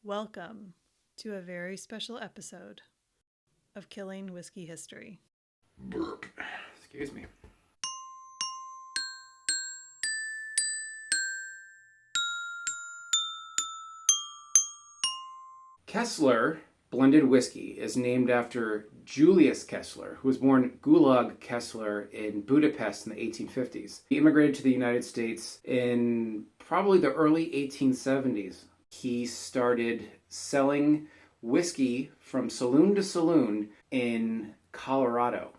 Welcome to a very special episode of Killing Whisky History. Burp. Excuse me. Kessler blended whiskey is named after Julius Kessler, who was born Gulag Kessler in Budapest in the 1850s. He immigrated to the United States in probably the early 1870s. He started selling whiskey from saloon to saloon in Colorado.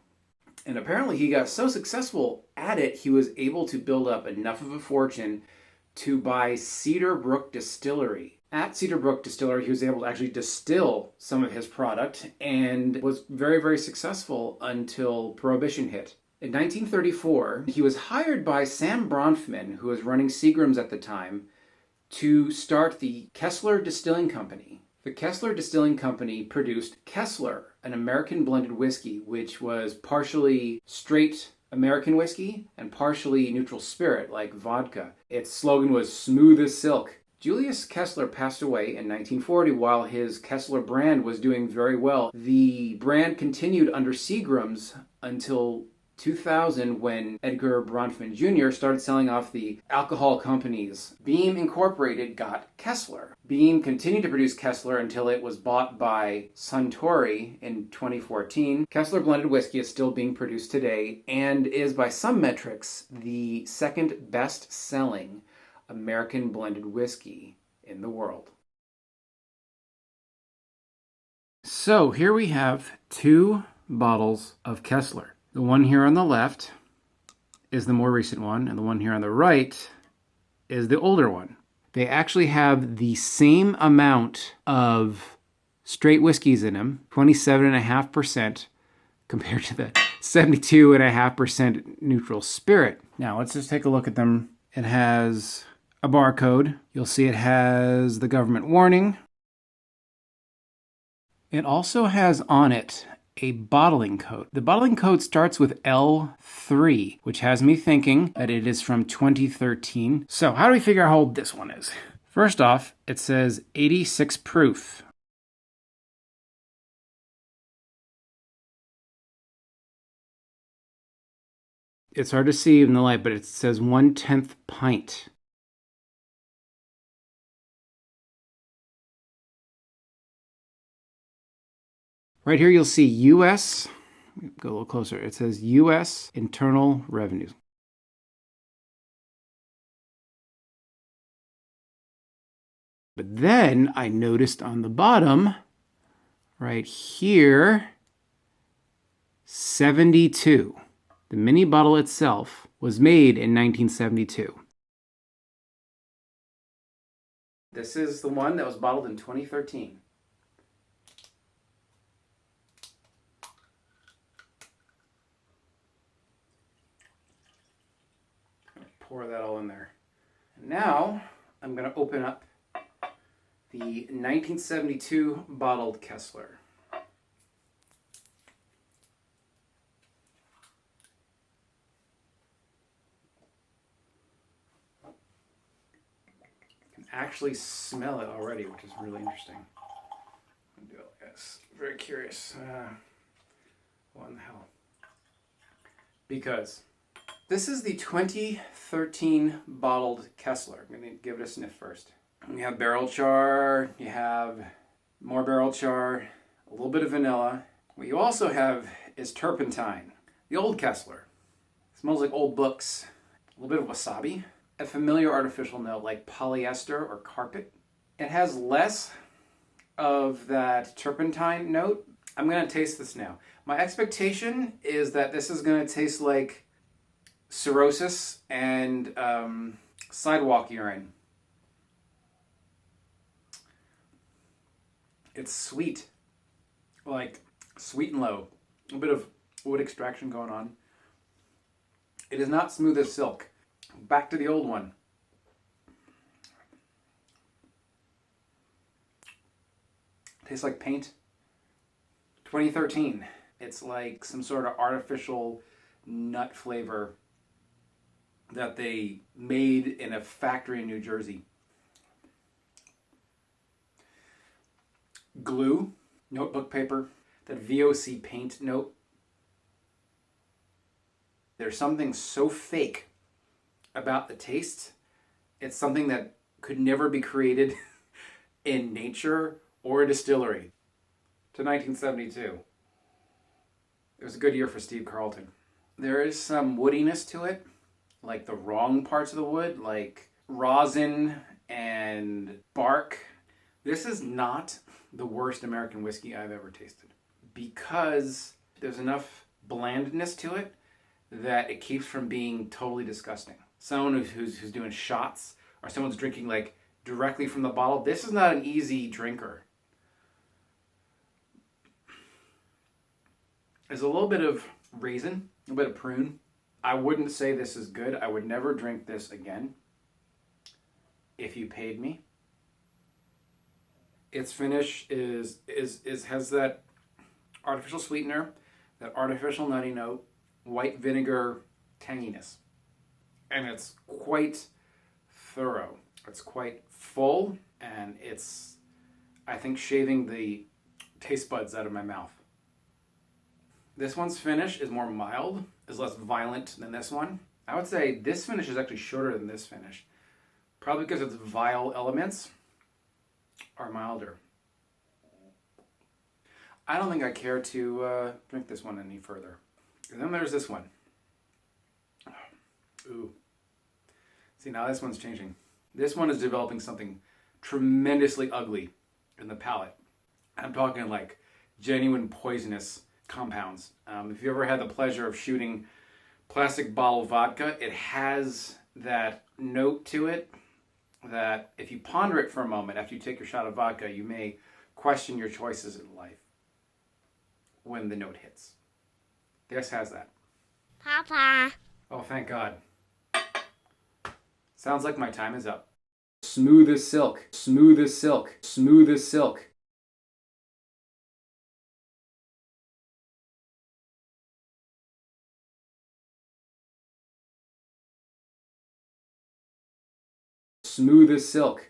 And apparently he got so successful at it, he was able to build up enough of a fortune to buy Cedar Brook Distillery. At Cedar Brook Distillery, he was able to actually distill some of his product and was very, very successful until Prohibition hit. In 1934, he was hired by Sam Bronfman, who was running Seagram's at the time, to start the Kessler Distilling Company. The Kessler Distilling Company produced Kessler, an American blended whiskey, which was partially straight American whiskey and partially neutral spirit, like vodka. Its slogan was smooth as silk. Julius Kessler passed away in 1940 while his Kessler brand was doing very well. The brand continued under Seagram's until 2000 when Edgar Bronfman Jr. started selling off the alcohol companies. Beam Incorporated got Kessler. Beam continued to produce Kessler until it was bought by Suntory in 2014. Kessler blended whiskey is still being produced today and is, by some metrics, the second best-selling American blended whiskey in the world. So here we have two bottles of Kessler. The one here on the left is the more recent one, and the one here on the right is the older one. They actually have the same amount of straight whiskeys in them, 27.5%, compared to the 72.5% neutral spirit. Now let's just take a look at them. It has a barcode. You'll see it has the government warning. It also has on it a bottling code. The bottling code starts with L3, which has me thinking that it is from 2013. So how do we figure out how old this one is? First off, it says 86 proof. It's hard to see in the light, but it says 1/10 pint. Right here you'll see U.S., go a little closer, it says U.S. Internal Revenue. But then I noticed on the bottom, right here, 72. The mini bottle itself was made in 1972. This is the one that was bottled in 2013. Pour that all in there. And now I'm going to open up the 1972 bottled Kessler. You can actually smell it already, which is really interesting. I'm gonna do it like this. Very curious. What in the hell? Because this is the 2013 bottled Kessler. I'm going to give it a sniff first. You have barrel char, you have more barrel char, a little bit of vanilla. What you also have is turpentine. The old Kessler. It smells like old books. A little bit of wasabi. A familiar artificial note like polyester or carpet. It has less of that turpentine note. I'm going to taste this now. My expectation is that this is going to taste like cirrhosis and sidewalk urine. It's sweet, like sweet and low. A bit of wood extraction going on. It is not smooth as silk. Back to the old one. Tastes like paint. 2013. It's like some sort of artificial nut flavor that they made in a factory in New Jersey. glue, notebook paper, that VOC paint note. There's something so fake about the taste. It's something that could never be created in nature or a distillery. To 1972. It was a good year for Steve Carlton. There is some woodiness to it, like the wrong parts of the wood, like rosin and bark. This is not the worst American whiskey I've ever tasted because there's enough blandness to it that it keeps from being totally disgusting. Someone who's doing shots or someone's drinking like directly from the bottle, this is not an easy drinker. There's a little bit of raisin, a bit of prune. I wouldn't say this is good. I would never drink this again if you paid me. Its finish has that artificial sweetener, that artificial nutty note, white vinegar tanginess. And it's quite thorough. It's quite full, and it's, I think, shaving the taste buds out of my mouth. This one's finish is more mild, is less violent than this one. I would say this finish is actually shorter than this finish. Probably because its vile elements are milder. I don't think I care to drink this one any further. And then there's this one. Ooh. See, now this one's changing. This one is developing something tremendously ugly in the palate. I'm talking like genuine poisonous compounds. If you ever had the pleasure of shooting plastic bottle vodka, it has that note to it that if you ponder it for a moment after you take your shot of vodka, you may question your choices in life when the note hits. This has that. Papa. Oh, thank God. Sounds like my time is up. Smooth as silk, smooth as silk, smooth as silk. Smooth as silk.